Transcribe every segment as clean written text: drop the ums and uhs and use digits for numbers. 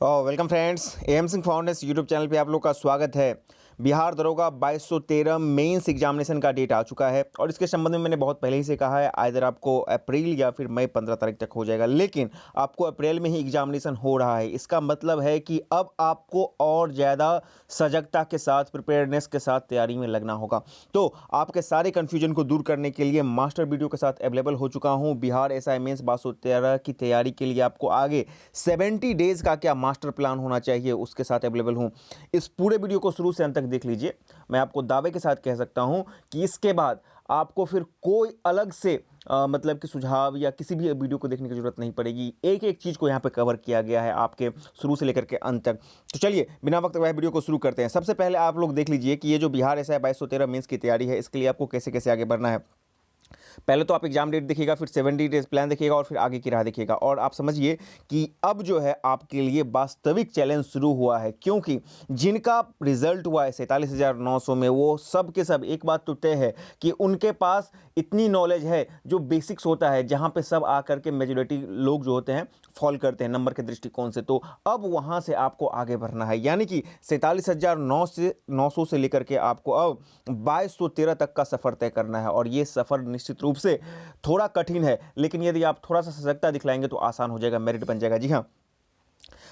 Welcome friends, M Singh foundation YouTube channel पे आप लोग का स्वागत है। बिहार दरोगा 2213 मेंस एग्जामिनेशन का डेट आ चुका है और इसके संबंध में मैंने बहुत पहले ही से कहा है, आइदर आपको अप्रैल या फिर मई 15 तारीख तक हो जाएगा, लेकिन आपको अप्रैल में ही एग्जामिनेशन हो रहा है। इसका मतलब है कि अब आपको और ज़्यादा सजगता के साथ, प्रिपेयरनेस के साथ तैयारी में लगना होगा। तो आपके सारे कन्फ्यूजन को दूर करने के लिए मास्टर वीडियो के साथ अवेलेबल हो चुका हूँ। बिहार एसआई मेंस 2213 की तैयारी के लिए आपको आगे 70 डेज़ का क्या मास्टर प्लान होना चाहिए, उसके साथ अवेलेबल हूँ। इस पूरे वीडियो को शुरू से अंत तक देख लीजिए। मैं आपको दावे के साथ कह सकता हूँ कि इसके बाद आपको फिर कोई अलग से मतलब कि सुझाव या किसी भी वीडियो को देखने की जरूरत नहीं पड़ेगी। एक एक चीज़ को यहाँ पे कवर किया गया है आपके शुरू से लेकर के अंत तक। तो चलिए बिना वक्त गवाए वीडियो को शुरू करते हैं। सबसे पहले आप लोग देख लीजिए कि ये जो बिहार एसआई 2213 मेंस की तैयारी है, इसके लिए आपको कैसे कैसे आगे बढ़ना है। पहले तो आप एग्जाम डेट देखिएगा, फिर 70 डेज प्लान देखिएगा और फिर आगे की राह देखिएगा। और आप समझिए कि अब जो है आपके लिए वास्तविक चैलेंज शुरू हुआ है, क्योंकि जिनका रिजल्ट हुआ है 47,900 में, वो सब के सब एक बात तो तय है कि उनके पास इतनी नॉलेज है जो बेसिक्स होता है, जहां पे सब आकर के मेजोरिटी लोग जो होते हैं फॉल करते हैं नंबर के दृष्टिकोण से। तो अब वहां से आपको आगे बढ़ना है, यानी कि 47,900 से लेकर के आपको अब 2213 तक का सफर तय करना है। और ये सफर निश्चित रूप से थोड़ा कठिन है, लेकिन यदि आप थोड़ा सा सजगता दिखलाएंगे तो आसान हो जाएगा, मेरिट बन जाएगा। जी हाँ,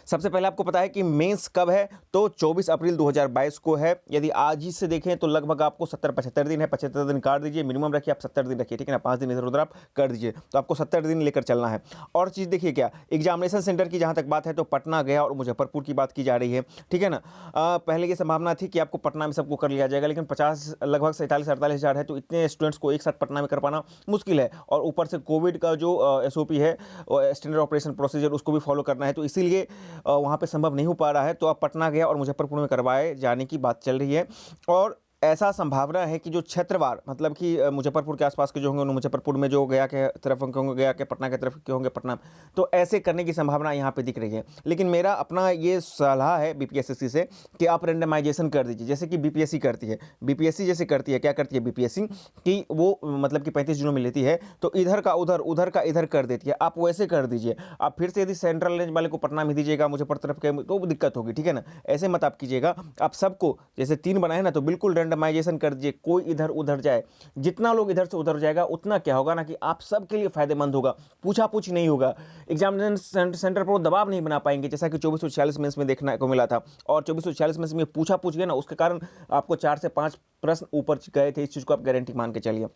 सबसे पहले आपको पता है कि मेंस कब है, तो 24 अप्रैल 2022 को है। यदि आज ही से देखें तो लगभग आपको 70-75 दिन है। 75 दिन काट दीजिए, मिनिमम रखिए आप 70 दिन रखिए, ठीक है ना। 5 दिन इधर उधर आप कर दीजिए, तो आपको 70 दिन लेकर चलना है। और चीज़ देखिए क्या, एग्जामिनेशन सेंटर की जहाँ तक बात है तो पटना, गया और मुजफ्फरपुर की बात की जा रही है, ठीक है ना। पहले ये संभावना थी कि आपको पटना में सबको कर लिया जाएगा, लेकिन 50 लगभग 47-48 हज़ार है, तो इतने स्टूडेंट्स को एक साथ पटना में कर पाना मुश्किल है। और ऊपर से कोविड का जो SOP है, स्टैंडर्ड ऑपरेशन प्रोसीजर, उसको भी फॉलो करना है, तो इसीलिए वहाँ पे संभव नहीं हो पा रहा है। तो अब पटना, गया और मुजफ्फरपुर में करवाए जाने की बात चल रही है। और ऐसा संभावना है कि जो क्षेत्रवार, मतलब कि मुजफ्फरपुर के आसपास के जो होंगे उन मुजफ्फरपुर में, जो गया के तरफ के होंगे गया के, पटना के तरफ के होंगे पटना, तो ऐसे करने की संभावना यहाँ पे दिख रही है। लेकिन मेरा अपना ये सलाह है BPSSC से कि आप रेंडमाइजेशन कर दीजिए, जैसे कि BPSC करती है। BPSC जैसे करती है, क्या करती है BPSC कि वो मतलब कि 35 दिनों में लेती है, तो इधर का उधर, उधर का इधर कर देती है। आप वैसे कर दीजिए। आप फिर से यदि सेंट्रल रेंज वाले को पटना में दीजिएगा, मुजफ्फर तरफ के, तो दिक्कत होगी, ठीक है ना। ऐसे मत आप कीजिएगा। आप सबको जैसे 3 बनाए ना, तो बिल्कुल रेंडमाइजेशन कर दीजिए, कोई इधर उधर जाए। जितना लोग इधर से उधर जाएगा उतना क्या होगा ना कि आप सबके लिए फायदेमंद होगा, पूछा पूछ नहीं होगा। एग्जामिनेशन सेंटर पर वो दबाव नहीं बना पाएंगे, जैसा कि 2446 मेंस में देखने को मिला था। और 2446 मेंस में पूछा पूछ गया ना, उसके कारण आपको 4 से 5 प्रश्न ऊपर गए थे। इस चीज़ को आप गारंटी मान के चलिए।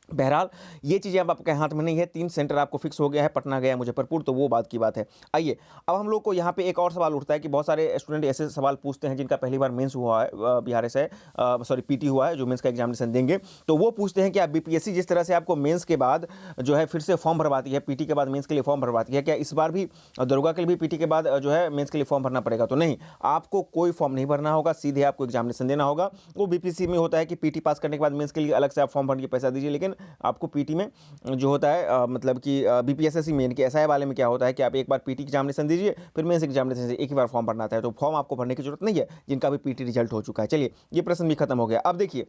बहरहाल ये चीज़ें अब आपके हाथ में नहीं है। 3 सेंटर आपको फिक्स हो गया है, पटना, गया, मुजफ्फरपुर, तो वो बात की बात है। आइए अब हम लोग को यहाँ पे एक और सवाल उठता है कि बहुत सारे स्टूडेंट ऐसे सवाल पूछते हैं जिनका पहली बार मेंस हुआ है, बिहार से सॉरी PT हुआ है, जो मेंस का एग्जामिनेशन देंगे, तो वो पूछते हैं कि आप BPSC जिस तरह से आपको मेंस के बाद जो है फिर से फॉर्म भरवाती है, PT के बाद मेंस के लिए फॉर्म भरवाती है, क्या इस बार भी दरोगा के लिए भी PT के बाद जो है मेंस के लिए फॉर्म भरना पड़ेगा? तो नहीं, आपको कोई फॉर्म नहीं भरना होगा, सीधे आपको एग्जामिनेशन देना होगा। वो BPSC में होता है कि PT पास करने के बाद मेंस के लिए अलग से आप फॉर्म भरने के पैसा दीजिए, लेकिन आपको PT में जो होता है मतलब कि BPSSC में, इनके SI वाले में क्या होता है कि आप एक बार PT एग्जामिनेशन दीजिए, फिर मेंस एग्जामिनेशन से एक ही बार फॉर्म भरना आता है। तो फॉर्म आपको भरने की जरूरत नहीं है जिनका भी PT रिजल्ट हो चुका है। चलिए ये प्रश्न भी खत्म हो गया। अब देखिए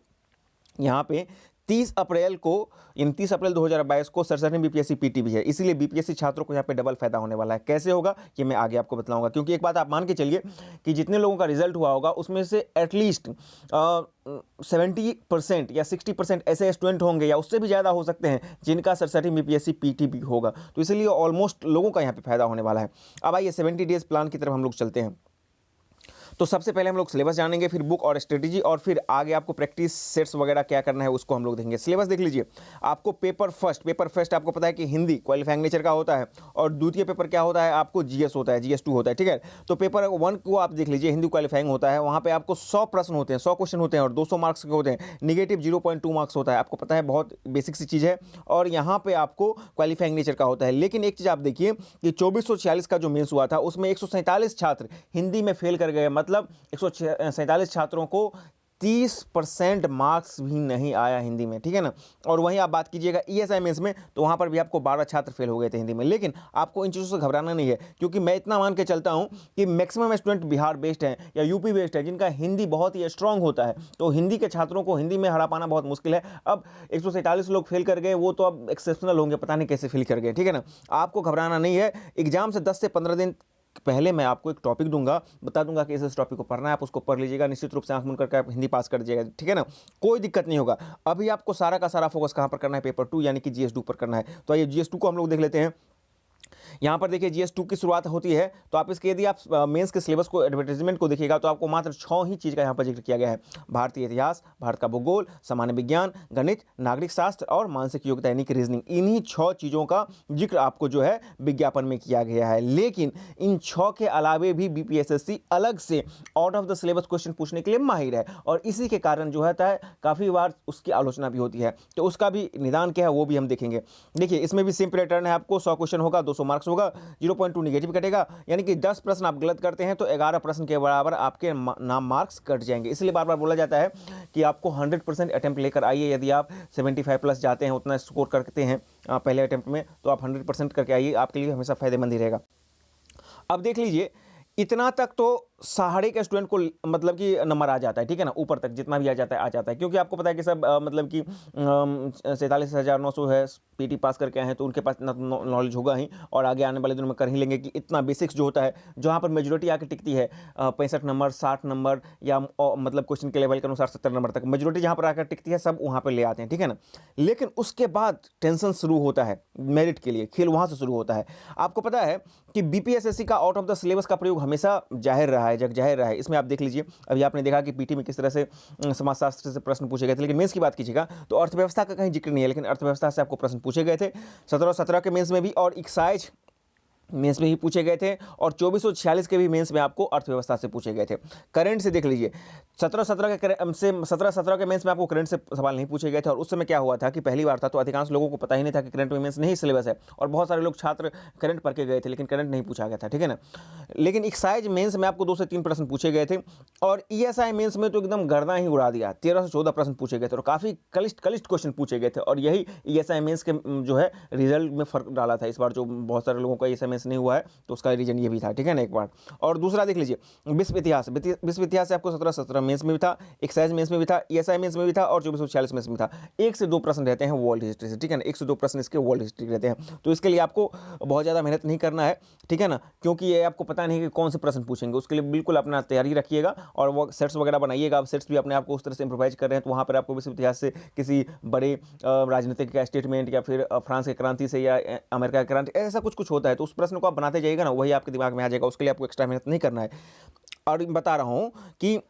यहाँ पे 30 अप्रैल को, इन 30 अप्रैल 2022 को सरसरी BPSC PT भी है, इसीलिए BPSC छात्रों को यहाँ पे डबल फायदा होने वाला है। कैसे होगा ये मैं आगे आपको बताऊंगा, क्योंकि एक बात आप मान के चलिए कि जितने लोगों का रिजल्ट हुआ होगा उसमें से एटलीस्ट 70% या 60% ऐसे स्टूडेंट होंगे, या उससे भी ज़्यादा हो सकते हैं, जिनका सरसरी BPSC PT भी होगा। तो इसलिए ऑलमोस्ट लोगों का यहाँ पे फायदा होने वाला है। अब आइए 70 डेज प्लान की तरफ हम लोग चलते हैं। तो सबसे पहले हम लोग सिलेबस जानेंगे, फिर बुक और स्ट्रेटेजी, और फिर आगे आपको प्रैक्टिस सेट्स वगैरह क्या करना है उसको हम लोग देखेंगे। सिलेबस देख लीजिए। आपको पेपर फर्स्ट आपको पता है कि हिंदी क्वालिफाइंग नेचर का होता है, और द्वितीय पेपर क्या होता है आपको, GS होता है, GS2 होता है, ठीक है। तो पेपर 1 को आप देख लीजिए, हिंदी क्वालिफाइंग होता है, वहाँ पे आपको 100 प्रश्न होते हैं, 100 क्वेश्चन होते हैं और 200 मार्क्स के होते हैं। निगेटिव 0.2 मार्क्स होता है, आपको पता है, बहुत बेसिक सी चीज़ है। और यहाँ पे आपको क्वालिफाइंग नेचर का होता है। लेकिन एक चीज़ आप देखिए कि 2446 का जो मेंस हुआ था उसमें 147 छात्र हिंदी में फेल कर गए, मतलब 147 छात्रों को 30% मार्क्स भी नहीं आया हिंदी में, ठीक है ना। और वहीं आप बात कीजिएगा ESI मेंस में, तो वहाँ पर भी आपको 12 छात्र फेल हो गए थे हिंदी में। लेकिन आपको इन चीज़ों से घबराना नहीं है, क्योंकि मैं इतना मान के चलता हूँ कि मैक्सिमम स्टूडेंट बिहार बेस्ड हैं या UP बेस्ड है, जिनका हिंदी बहुत ही स्ट्रांग होता है। तो हिंदी के छात्रों को हिंदी में हरा पाना बहुत मुश्किल है। अब 147 लोग फेल कर गए, वो तो अब एक्सेप्शनल होंगे, पता नहीं कैसे फेल कर गए, ठीक है ना। आपको घबराना नहीं है। एग्जाम से 10 से 15 दिन पहले मैं आपको एक टॉपिक दूंगा, बता दूंगा कि इस टॉपिक को पढ़ना है, आप उसको पढ़ लीजिएगा, निश्चित रूप से आंख बंद करके आप हिंदी पास कर दीजिएगा, ठीक है ना, कोई दिक्कत नहीं होगा। अभी आपको सारा का सारा फोकस कहाँ पर करना है, पेपर 2 यानी कि GS2 पर करना है। तो आइए GS2 को हम लोग देख लेते हैं। यहाँ पर देखिए GS2 की शुरुआत होती है, तो आप इसके यदि आप मेंस के सिलेबस को, एडवर्टाइजमेंट को देखिएगा तो आपको मात्र 6 ही चीज़ का यहाँ पर जिक्र किया गया है। भारतीय इतिहास, भारत का भूगोल, सामान्य विज्ञान, गणित, नागरिक शास्त्र और मानसिक योग्यता यानी कि रीजनिंग, इन्हीं 6 चीज़ों का जिक्र आपको जो है विज्ञापन में किया गया है। लेकिन इन 6 के अलावे भी BPSSC अलग से out of the syllabus question पूछने के लिए माहिर है, और इसी के कारण जो है काफ़ी बार उसकी आलोचना भी होती है। तो उसका भी निदान क्या है वो भी हम देखेंगे। देखिए इसमें भी सेम पैटर्न है, आपको 100 क्वेश्चन होगा, 200 मार्क्स होगा, 0.2 निगेटिव कटेगा, यानी कि 10 प्रश्न आप गलत करते हैं तो 11 प्रश्न के बराबर आपके नाम मार्क्स कट जाएंगे। इसलिए बार बार बोला जाता है कि आपको 100% अटेम्प्ट लेकर आइए। यदि आप 75 प्लस जाते हैं, उतना स्कोर करते हैं पहले अटेम्प्ट में, तो आप 100% करके आइए, आपके लिए हमेशा फायदेमंद ही रहेगा। अब देख लीजिए, इतना तक तो सारे के स्टूडेंट को मतलब कि नंबर आ जाता है, ठीक है ना, ऊपर तक जितना भी आ जाता है, क्योंकि आपको पता है कि सब मतलब कि 47,900 है PT पास करके आए हैं, तो उनके पास इतना नॉलेज होगा ही, और आगे आने वाले दिनों में कर ही लेंगे कि इतना बेसिक्स जो होता है, जहाँ पर मेजोरिटी आके टिकती है 65 नंबर, 60 नंबर, या मतलब क्वेश्चन के लेवल के अनुसार 70 नंबर तक मेजोरिटी जहाँ पर आकर टिकती है, सब वहाँ पर ले आते हैं, ठीक है ना। लेकिन उसके बाद टेंशन शुरू होता है, मेरिट के लिए खेल वहाँ से शुरू होता है। आपको पता है कि BPSSC का आउट ऑफ द सिलेबस का प्रयोग हमेशा जाहिर रहा है, जग जाहिर रहा है। इसमें आप देख लीजिए, अभी आपने देखा कि PT में किस तरह से समाजशास्त्र से प्रश्न पूछे गए थे, लेकिन मेंस की बात कीजिएगा तो अर्थव्यवस्था का कहीं जिक्र नहीं है, लेकिन अर्थव्यवस्था से आपको प्रश्न पूछे गए थे 17 के मेंस में भी, और एक्साइज मेंस में ही पूछे गए थे, और 2446 के भी मेंस में आपको अर्थव्यवस्था से पूछे गए थे। करंट से देख लीजिए, 17 के मेंस में आपको करंट से सवाल नहीं पूछे गए थे, और उस समय क्या हुआ था कि पहली बार था, तो अधिकांश लोगों को पता ही नहीं था कि करंट में मेंस नहीं सिलेबस है, और बहुत सारे लोग छात्र करंट पढ़ के गए थे, लेकिन करंट नहीं पूछा गया था, ठीक है ना। लेकिन एक्साइज मेंस में आपको 2 से 3 प्रश्न पूछे गए थे, और ESI मेंस में तो एकदम गर्दा ही उड़ा दिया, 13 से 14 प्रश्न पूछे गए थे, और काफ़ी कलिष्ठ क्वेश्चन पूछे गए थे, और यही ESI मेंस के जो है रिजल्ट में फर्क डाला था इस बार, जो बहुत सारे लोगों का ESI मेंस नहीं हुआ है, तो उसका रीजन ये भी था, ठीक है ना, एक बार। और दूसरा देख लीजिए, विश्व इतिहास से आपको 17 मेंस में भी था, एक्साइज मेंस में भी था, ESI मेंस में भी था, और 2446 मेंस में था। 1 से 2 प्रश्न रहते हैं वर्ल्ड हिस्ट्री से, ठीक है ना, 1 से 2 प्रश्न इसके वर्ल्ड हिस्ट्री रहते हैं। तो इसके लिए आपको बहुत ज़्यादा मेहनत नहीं करना है, ठीक है ना, क्योंकि ये आपको पता नहीं कि कौन से प्रश्न पूछेंगे। उसके लिए बिल्कुल अपना तैयारी रखिएगा, और वो सेट्स वगैरह बनाइएगा। आप सेट्स भी अपने आप को उस तरह से इम्प्रोवाइज कर रहे हैं, तो वहाँ पर आपको विश्व इतिहास से किसी बड़े राजनीतिक का स्टेटमेंट, या फिर फ्रांस की क्रांति से, या अमेरिका की क्रांति, ऐसा कुछ होता है, तो उस प्रश्न को आप बनाते जाइएगा ना, वही आपके दिमाग में आ जाएगा। उसके लिए आपको एक्स्ट्रा मेहनत नहीं करना है। और बता रहा हूँ कि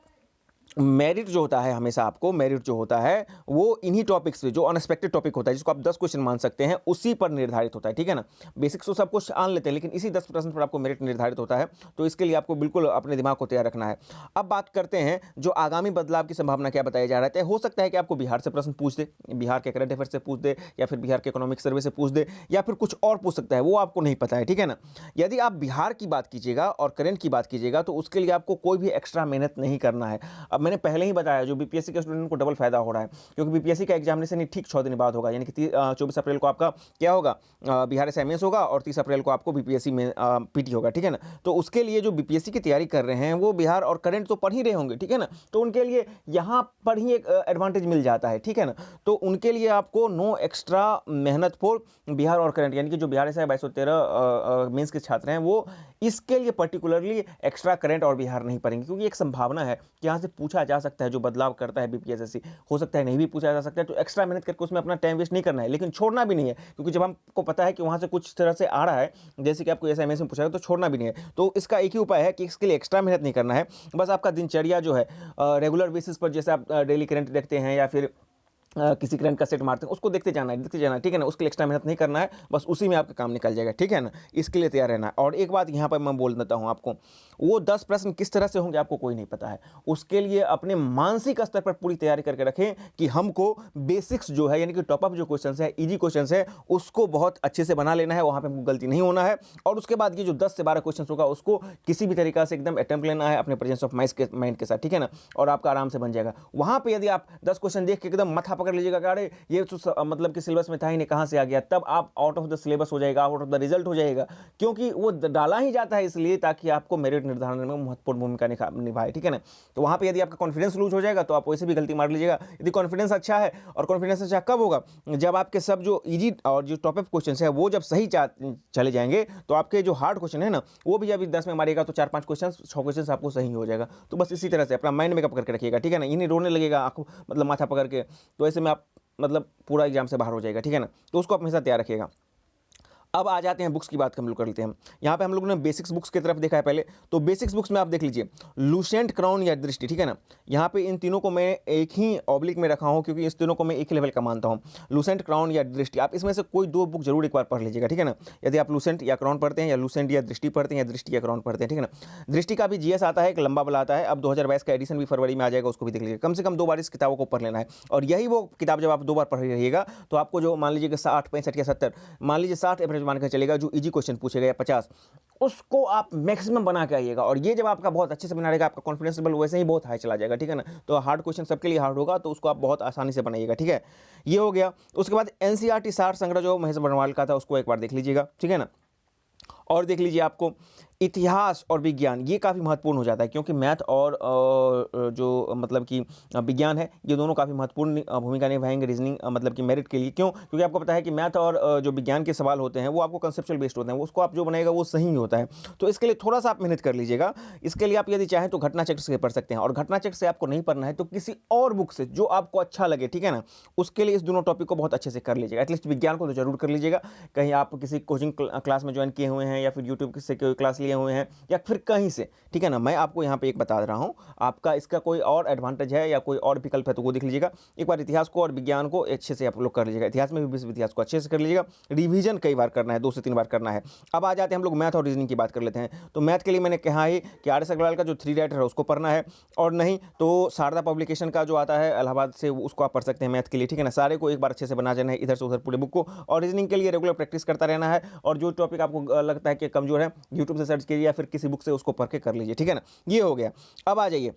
मेरिट जो होता है, हमेशा आपको मेरिट जो होता है वो इन्हीं टॉपिक्स पे, जो अनएक्सपेक्टेड टॉपिक होता है, जिसको आप 10 क्वेश्चन मान सकते हैं, उसी पर निर्धारित होता है, ठीक है ना। बेसिक्स तो सब कुछ आन लेते हैं, लेकिन इसी 10 प्रश्न पर आपको मेरिट निर्धारित होता है। तो इसके लिए आपको बिल्कुल अपने दिमाग को तैयार रखना है। अब बात करते हैं जो आगामी बदलाव की संभावना क्या बताया जा रहा है। हो सकता है कि आपको बिहार से प्रश्न पूछ दे, बिहार के करंट अफेयर से पूछ दे, या फिर बिहार के इकोनॉमिक सर्वे से पूछ दे, या फिर कुछ और पूछ सकता है, वो आपको नहीं पता है, ठीक है ना। यदि आप बिहार की बात कीजिएगा और करंट की बात कीजिएगा, तो उसके लिए आपको कोई भी एक्स्ट्रा मेहनत नहीं करना है। अब मैंने पहले ही बताया, जो BPSC के स्टूडेंट को डबल फायदा हो रहा है, क्योंकि BPSC का एग्जामिनेशन ही ठीक 6 दिन बाद होगा, यानी कि 24 अप्रैल को आपका क्या होगा, बिहार से मेंस होगा, और 30 अप्रैल को आपको BPSC में PT होगा, ठीक है ना। तो उसके लिए जो BPSC की तैयारी कर रहे हैं, वो बिहार और करंट तो पढ़ ही रहे होंगे, ठीक है ना। तो उनके लिए यहाँ पर ही एक एडवांटेज मिल जाता है, ठीक है ना। तो उनके लिए आपको नो एक्स्ट्रा मेहनत फॉर बिहार और करंट, यानी कि जो बिहार से 2213 मेंस के छात्र हैं, वो इसके लिए पर्टिकुलरली एक्स्ट्रा करंट और बिहार नहीं पढ़ेंगे, क्योंकि एक संभावना है कि यहाँ से पूछा जा सकता है, जो बदलाव करता है BPSSC, हो सकता है नहीं भी पूछा जा सकता है। तो एक्स्ट्रा मेहनत करके उसमें अपना टाइम वेस्ट नहीं करना है, लेकिन छोड़ना भी नहीं है, क्योंकि जब हमको पता है कि वहाँ से कुछ तरह से आ रहा है, जैसे कि आपको SMS में पूछा है, तो छोड़ना भी नहीं है। तो इसका एक ही उपाय है कि इसके लिए एक्स्ट्रा मेहनत नहीं करना है, बस आपका दिनचर्या जो है रेगुलर बेसिस पर, जैसे आप डेली करंट देखते हैं, या फिर किसी करंट का सेट मारते हैं, उसको देखते जाना है, ठीक है ना। उसके लिए एक्स्ट्रा मेहनत नहीं करना है, बस उसी में आपका काम निकल जाएगा, ठीक है ना। इसके लिए तैयार रहना है। और एक बात यहाँ पर मैं बोल देता हूँ आपको, वो 10 प्रश्न किस तरह से होंगे आपको कोई नहीं पता है। उसके लिए अपने मानसिक स्तर पर पूरी तैयारी करके रखें कि हमको बेसिक्स जो है, यानी कि टॉपअप जो क्वेश्चन है, ईजी क्वेश्चन है, उसको बहुत अच्छे से बना लेना है, वहाँ पर गलती नहीं होना है। और उसके बाद ये जो 10 से 12 क्वेश्चन होगा, उसको किसी भी तरीका से एकदम अटेम्प्ट लेना है अपने प्रेजेंस ऑफ माइंड के साथ, ठीक है ना। और आपका आराम से बन जाएगा। वहाँ पर यदि आप 10 क्वेश्चन देख के एकदम माथा पकड़ लीजिएगा कि अरे ये तो मतलब कि सिलेबस में था ही नहीं, कहाँ से आ गया, तब आप आउट ऑफ द सिलेबस हो जाएगा, आउट ऑफ द रिजल्ट हो जाएगा, क्योंकि वो डाला ही जाता है इसलिए ताकि आपको मेरिट निर्धारण में महत्वपूर्ण भूमिका निभाए, ठीक है ना। तो वहाँ पे यदि आपका कॉन्फिडेंस लूज हो जाएगा तो आप वैसे भी गलती मार लीजिएगा। यदि कॉन्फिडेंस अच्छा है, और कॉन्फिडेंस अच्छा कब होगा, जब आपके सब जो इजी और जो टॉप अप क्वेश्चन है वो जब सही चले जाएंगे, तो आपके जो हार्ड क्वेश्चन है ना वो भी जब 10 में मारिएगा तो 4-5 क्वेश्चन 6 क्वेश्चन आपको सही हो जाएगा। तो बस इसी तरह से अपना माइंड मेकअप करके रखिएगा, ठीक है ना। ये नहीं रोने लगेगा आंखों मतलब माथा पकड़ के, तो ऐसे में आप मतलब पूरा एग्जाम से बाहर हो जाएगा, ठीक है ना। तो उसको आप हमेशा तैयार रखिएगा। अब आ जाते हैं बुक्स की बात हम लोग कर लेते हैं। यहाँ पे हम लोगों ने बेसिक्स बुक्स की तरफ देखा है पहले, तो बेसिक्स बुक्स में आप देख लीजिए लूसेंट, क्राउन या दृष्टि, ठीक है ना। यहाँ पे इन तीनों को मैं एक ही ऑब्लिक में रखा हूँ क्योंकि इस तीनों को मैं एक ही लेवल का मानता हूँ, लूसेंट, क्राउन या दृष्टि। आप इसमें से कोई 2 बुक जरूर एक बार पढ़ लीजिएगा, ठीक है ना। यदि आप लूसेंट या क्राउन पढ़ते हैं, या लूसेंट या दृष्टि पढ़ते हैं, या दृष्टि या क्राउन पढ़ते हैं, ठीक है ना। दृष्टि का भी जीएस आता है, एक लंबा वाला आता है, अब 2022 का एडिशन भी फरवरी में आ जाएगा, उसको भी देख लीजिए। कम से कम 2 बार इस किताबों को पढ़ लेना है, और यही वो किताब जब आप 2 बार पढ़ रहिएगा तो आपको जो मान लीजिए कि 60, 65 या 70, मान लीजिए 60 एवरेज मान के चलेगा, जो इजी क्वेश्चन पूछेगा या 50, उसको आप मैक्सिमम बना के आइएगा। और ये जब आपका बहुत अच्छे से बना रहेगा, आपका कॉन्फिडेंस लेवल वैसे ही बहुत हाई चला जाएगा, ठीक है ना। तो हार्ड क्वेश्चन सबके लिए हार्ड होगा, तो उसको आप बहुत आसानी से बनाइएगा, ठीक है। ये हो गया। उसके बाद एनसीईआरटी सार संग्रह जो महेश बर्णवाल का था, उसको एक बार देख लीजिएगा, ठीक है ना। और देख लीजिए आपको इतिहास और विज्ञान, ये काफ़ी महत्वपूर्ण हो जाता है, क्योंकि मैथ और जो मतलब कि विज्ञान है, ये दोनों काफ़ी महत्वपूर्ण भूमिका निभाएंगे रीजनिंग मतलब कि मेरिट के लिए। क्यों? क्योंकि आपको पता है कि मैथ और जो विज्ञान के सवाल होते हैं वो आपको कंसेप्चुअल बेस्ड होते हैं, उसको आप जो बनाएगा वो सही होता है। तो इसके लिए थोड़ा सा आप मेहनत कर लीजिएगा। इसके लिए आप यदि चाहें तो घटना चक्र से पढ़ सकते हैं, और घटना चक्र से आपको नहीं पढ़ना है तो किसी और बुक से जो आपको अच्छा लगे, ठीक है ना, उसके लिए इस दोनों टॉपिक को बहुत अच्छे से कर लीजिएगा। एटलीस्ट विज्ञान को तो जरूर कर लीजिएगा, कहीं आप किसी कोचिंग क्लास में ज्वाइन किए हुए हैं, या फिर यूट्यूब से कोई क्लास लिए हुए हैं, या फिर कहीं से, ठीक है ना। मैं आपको यहाँ पे एक बता रहा हूँ, आपका इसका कोई और एडवांटेज है या कोई और विकल्प है तो वो देख लीजिएगा। एक बार इतिहास को और विज्ञान को अच्छे से आप लोग कर लीजिएगा, इतिहास में भी विश्व इतिहास को अच्छे से कर लीजिएगा। रिवीजन कई बार करना है, 2 से 3 बार करना है। अब आ जाते हैं हम लोग मैथ और रीजनिंग की बात कर लेते हैं। तो मैथ के लिए मैंने कहा है कि आर एस अग्रवाल का जो 3 राइटर है उसको पढ़ना है, और नहीं तो शारदा पब्लिकेशन का जो आता है इलाहाबाद से, उसको आप पढ़ सकते हैं मैथ के लिए, ठीक है ना। सारे को एक बार अच्छे से बना देना है, इधर से उधर पूरे बुक को। और रीजनिंग के लिए रेगुलर प्रैक्टिस करता रहना है, और जो टॉपिक आपको लगता है कि कमजोर है, यूट्यूब से सर्च कीजिए या फिर किसी बुक से उसको पढ़ के कर लीजिए, ठीक है ना। ये हो गया। अब आ जाइए,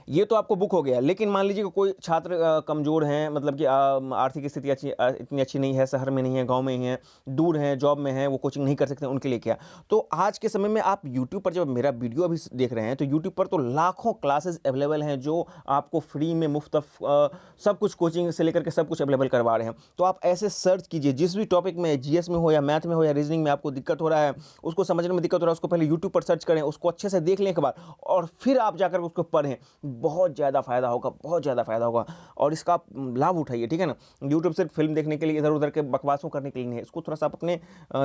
ये तो आपको बुक हो गया, लेकिन मान लीजिए कि कोई छात्र कमज़ोर हैं, मतलब कि आर्थिक स्थिति इतनी अच्छी नहीं है, शहर में नहीं है, गांव में ही है, दूर हैं, जॉब में है, वो कोचिंग नहीं कर सकते, उनके लिए क्या। तो आज के समय में आप यूट्यूब पर जब मेरा वीडियो अभी देख रहे हैं, तो यूट्यूब पर तो लाखों क्लासेस अवेलेबल हैं जो आपको फ्री में मुफ्त सब कुछ, कोचिंग से लेकर के सब कुछ अवेलेबल करवा रहे हैं। तो आप ऐसे सर्च कीजिए, जिस भी टॉपिक में, जीएस में हो या मैथ में हो या रीजनिंग में आपको दिक्कत हो रहा है, उसको समझने में दिक्कत हो रहा है, उसको पहले यूट्यूब पर सर्च करें, उसको अच्छे से देख लें एक बार, और फिर आप जाकर उसको पढ़ें। बहुत ज़्यादा फायदा होगा, बहुत ज़्यादा फायदा होगा, और इसका आप लाभ उठाइए, ठीक है ना। यूट्यूब सिर्फ फिल्म देखने के लिए, इधर उधर के बकवासों करने के लिए नहीं है, इसको थोड़ा सा आप अपने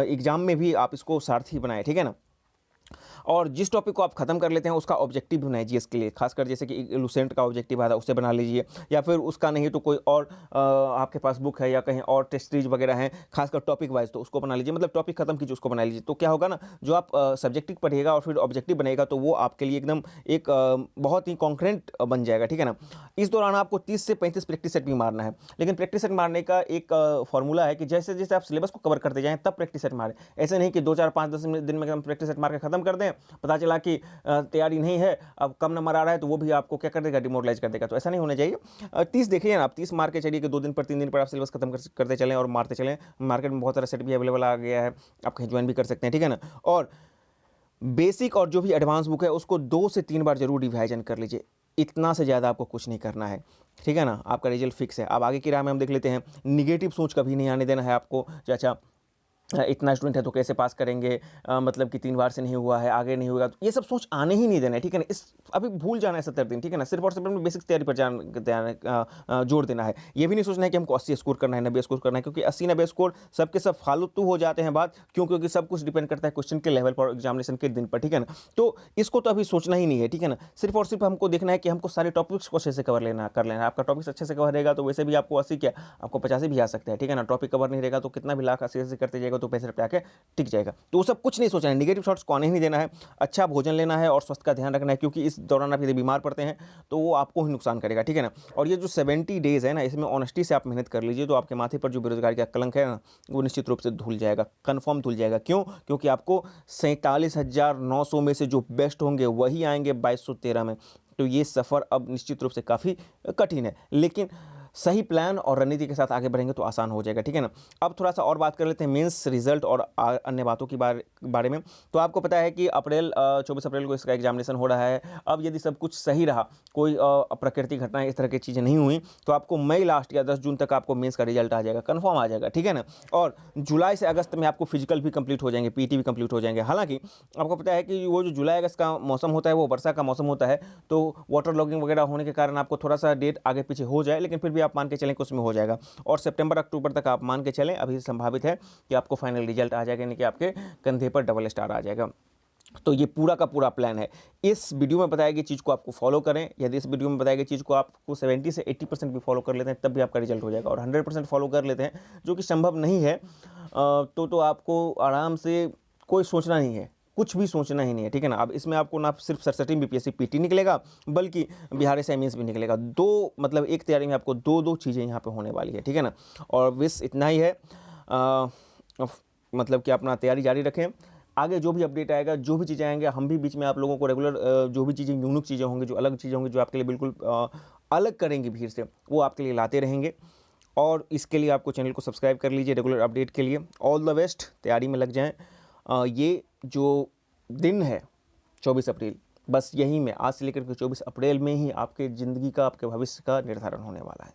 एग्जाम में भी आप इसको सारथी बनाएं, ठीक है ना। और जिस टॉपिक को आप खत्म कर लेते हैं उसका ऑब्जेक्टिव भी बनाइए जीएस के लिए, खासकर जैसे कि लूसेंट का ऑब्जेक्टिव आता है उससे बना लीजिए, या फिर उसका नहीं तो कोई और आपके पास बुक है या कहीं और टेस्ट सीरीज वगैरह हैं खासकर टॉपिक वाइज, तो उसको बना लीजिए। मतलब टॉपिक खत्म कीजिए, उसको बना लीजिए। तो क्या होगा ना, जो आप सब्जेक्टिव पढ़िएगा और फिर ऑब्जेक्टिव बनेगा, तो वो आपके लिए एकदम एक बहुत ही कॉन्क्रेंट बन जाएगा, ठीक है ना। इस दौरान आपको 30 से 35 प्रैक्टिस सेट भी मारना है, लेकिन प्रैक्टिस सेट मारने का एक फॉर्मूला है कि जैसे जैसे आप सिलेबस को कवर करते जाएं तब प्रैक्टिस सेट मारें। ऐसे नहीं कि 2, 4, 5, 10 दिन में प्रैक्टिस सेट मार के खत्म कर दें, पता चला कि तैयारी नहीं है, अब कम नंबर आ रहा है, तो वो भी आपको क्या कर देगा, डिमोरलाइज कर देगा। तो ऐसा नहीं होना चाहिए। 30 देखिए ना आप, 30 मार के चलिए कि 2 दिन पर 3 दिन पर आप सिलेबस खत्म करते चलें और मारते चलें। मार्केट में बहुत सारा सेट भी अवेलेबल आ गया है, आप कहीं ज्वाइन भी कर सकते हैं, ठीक है ना। और बेसिक और जो भी एडवांस बुक है उसको 2 से 3 बार जरूर रिवाइजन कर लीजिए। इतना से ज़्यादा आपको कुछ नहीं करना है, ठीक है ना। आपका रिजल्ट फिक्स है। अब आगे की राह में हम देख लेते हैं। निगेटिव सोच कभी नहीं आने देना है आपको। अच्छा, इतना स्टूडेंट है तो कैसे पास करेंगे, मतलब कि 3 बार से नहीं हुआ है, आगे नहीं होगा, तो ये सब सोच आने ही नहीं देना है, ठीक है ना। इस अभी भूल जाना है 70 दिन, ठीक है ना। सिर्फ और सिर्फ अपनी बेसिक तैयारी पर जोड़ देना है। ये भी नहीं सोचना है कि हमको 80 स्कोर करना है, 90 स्कोर करना है, क्योंकि 80-90 स्कोर सबके सब फालतू हो जाते हैं बात। क्यों? क्योंकि सब कुछ डिपेंड करता है क्वेश्चन के लेवल पर, एग्जामिनेशन के दिन पर, ठीक है ना। तो इसको तो अभी सोचना ही नहीं है, ठीक है ना। सिर्फ और सिर्फ हमको देखना है कि हमको सारे टॉपिक्स को अच्छे से कर लेना है। आपका टॉपिक्स अच्छे से कवर रहेगा तो वैसे भी आपको 80 क्या, आपको 85 भी आ सकता है, ठीक है ना। टॉपिक कवर नहीं रहेगा तो कितना भी लाख 80 करते जाएगा तो 65 पे आके टिक जाएगा। तो वो सब कुछ नहीं सोचना है, निगेटिव थॉट्स को आने ही नहीं देना है। अच्छा भोजन लेना है और स्वास्थ्य का ध्यान रखना है, क्योंकि इस दौरान आप यदि बीमार पड़ते हैं तो वो आपको ही नुकसान करेगा, ठीक है ना। और ये जो 70 डेज है ना, इसमें ऑनेस्टी से आप मेहनत कर लीजिए, तो आपके माथे पर जो बेरोजगारी का कलंक है ना, वो निश्चित रूप से धुल जाएगा, कन्फर्म धुल जाएगा। क्यों? क्योंकि आपको 47,900 में से जो बेस्ट होंगे वही आएंगे 2213 में। तो ये सफ़र अब निश्चित रूप से काफ़ी कठिन है, लेकिन सही प्लान और रणनीति के साथ आगे बढ़ेंगे तो आसान हो जाएगा, ठीक है ना। अब थोड़ा सा और बात कर लेते हैं मेंस रिजल्ट और अन्य बातों की बारे में। तो आपको पता है कि 24 अप्रैल को इसका एग्जामिनेशन हो रहा है। अब यदि सब कुछ सही रहा, कोई प्राकृतिक घटनाएं इस तरह की चीज़ें नहीं हुई, तो आपको मई लास्ट या 10 जून तक आपको मेंस का रिजल्ट आ जाएगा, कन्फर्म आ जाएगा, ठीक है ना। और जुलाई से अगस्त में आपको फिजिकल भी कंप्लीट हो जाएंगे, पीटी भी कंप्लीट हो जाएंगे। हालांकि आपको पता है कि वो जो जुलाई अगस्त का मौसम होता है वो वर्षा का मौसम होता है, तो वाटर लॉगिंग वगैरह होने के कारण आपको थोड़ा सा डेट आगे पीछे हो जाए, लेकिन फिर भी आप मान के चलें कि उसमें हो जाएगा। और सितंबर अक्टूबर तक आप मान के चलें, अभी संभावित है कि आपको फाइनल रिजल्ट आ जाएगा, यानी कि आपके कंधे पर डबल स्टार आ जाएगा। तो ये पूरा का पूरा प्लान है। इस वीडियो में बताई गई चीज़ को आपको फॉलो करें। यदि इस वीडियो में बताई गई चीज़ को आपको 70 से 80% भी फॉलो कर लेते हैं, तब भी आपका रिजल्ट हो जाएगा। और 100% फॉलो कर लेते हैं, जो कि संभव नहीं है, तो आपको आराम से कोई सोचना नहीं है, कुछ भी सोचना ही नहीं है, ठीक है ना। अब इसमें आपको ना सिर्फ सरस्वती बीपीएससी पीटी निकलेगा, बल्कि बिहार एसआईएमएस भी निकलेगा। दो मतलब एक तैयारी में आपको दो चीज़ें यहाँ पे होने वाली है, ठीक है ना। और विश इतना ही है, मतलब कि अपना तैयारी जारी रखें। आगे जो भी अपडेट आएगा, जो भी चीज़ें आएंगे, हम भी बीच में आप लोगों को रेगुलर जो भी चीज़ें यूनिक चीज़ें होंगी, जो अलग चीज़ें होंगी, जो आपके लिए बिल्कुल अलग करेंगे भीड़ से, वो आपके लिए लाते रहेंगे। और इसके लिए आपको चैनल को सब्सक्राइब कर लीजिए रेगुलर अपडेट के लिए। ऑल द बेस्ट, तैयारी में लग जाएं। ये जो दिन है 24 अप्रैल, बस यही में आज से लेकर के 24 अप्रैल में ही आपके ज़िंदगी का, आपके भविष्य का निर्धारण होने वाला है।